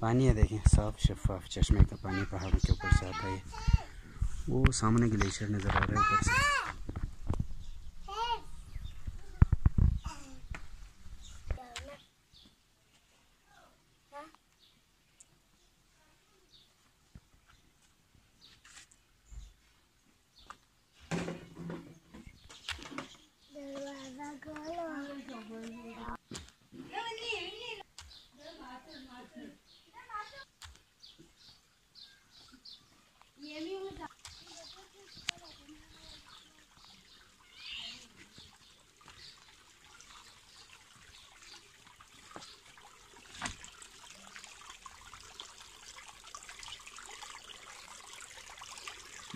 पानी है देखें, साफ शफाफ चश्मे का पानी पहाड़ों के ऊपर से आता है। वो सामने ग्लेशियर नज़र आ रहा है ऊपर से।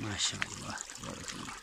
माशाअल्लाह तबारकल्लाह।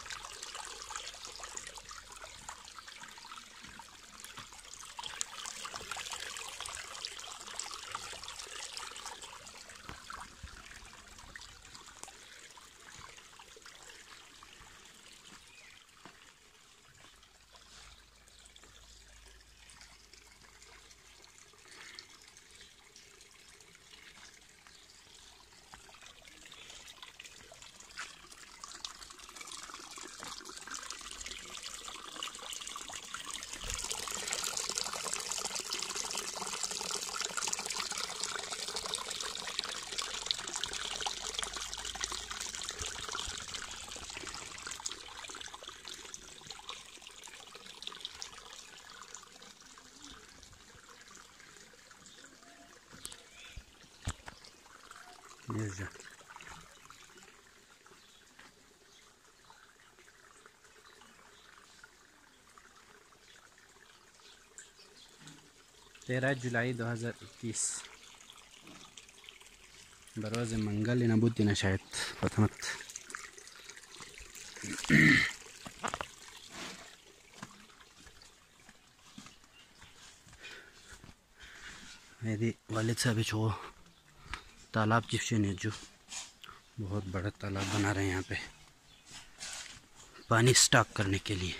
ये जा तेरह जुलाई 2021 बरोज़ मंगल नबूती शायद प्रथमत। मेरी वालिद साहब छो तालाब चिप्से ने जो बहुत बड़ा तालाब बना रहे हैं यहाँ पे पानी स्टॉक करने के लिए।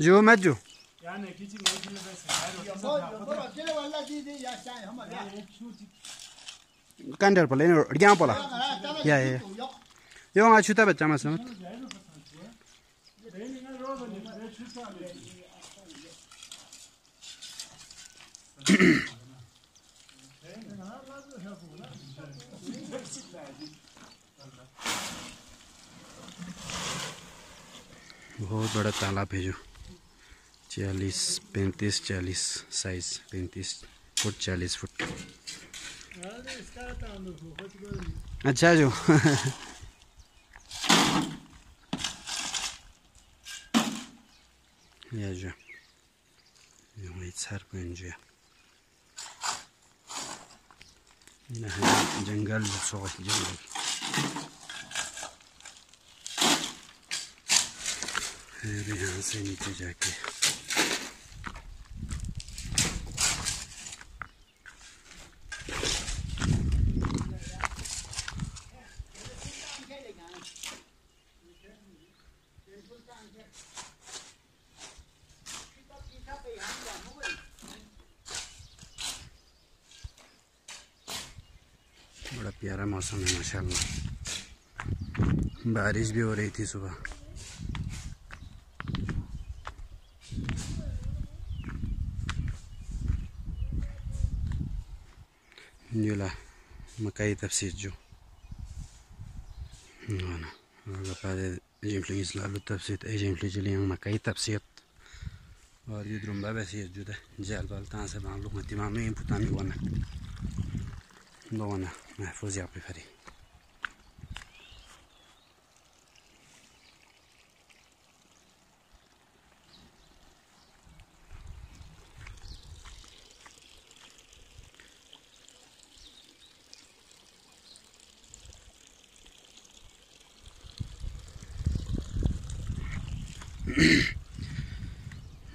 जो मैं जो कंडर पर लेने क्या बोला या यो आ छुता बच्चा मत बहुत बड़ा तालाब है जो 35-40 साइज 35 फुट 40 फुट। अच्छा जो या जो ये सर पंजे जंगल जंगल फिर यहाँ से नीचे जाके प्यारा मौसम है माशाल्लाह। बारिश भी हो रही थी सुबह। जुला मकाई तफसीर जो ना pada ejemplo islalu tafsit ejemplo jeliang makai tafsit और ये द्रुम्बा वैसे जुदा जाल बाल तां से बांग लोग मत मामले इन पुतानी वाना दोना महफूज यहाँ पे फरी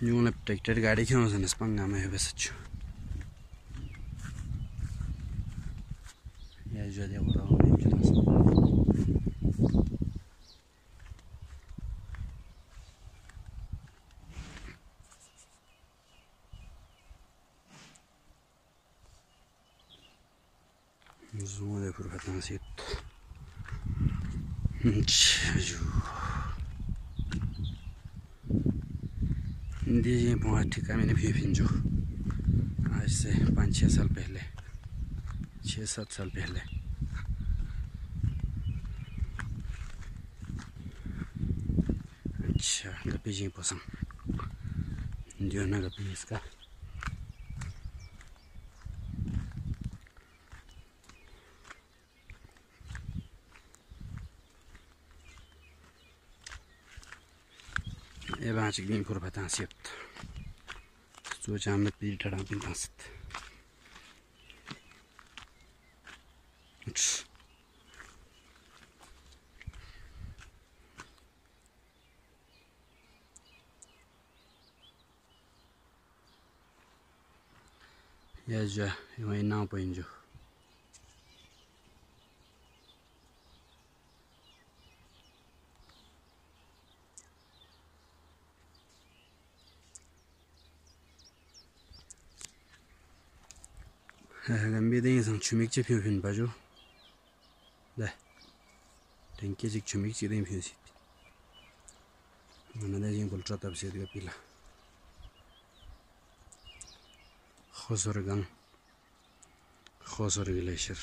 यूं ना ट्रैक्टर गाड़ी क्यों से नस्पंगा में है बस अच्छो या जो दिया बोला वो नहीं चला zoom de por fatana sit जो दीजिए बहुत ठीक है मैंने भी जो आज से 5-6 साल पहले 6-7 साल पहले अच्छा गप्पी जी पसंद जो ना गप्पी इसका ये बाँच गई पूरा पता सिर्फ सोचा मैं पीठ ठड़ा भी नास्त या जो ये ना पॉइंट जो गंबी देंगे संग चुमिक चे फिर फिर बाजू दा टेंके जिक चुमिक चे देंगे फिर सी mana da jing bultra tab se diga pila khosor gang khosor glacier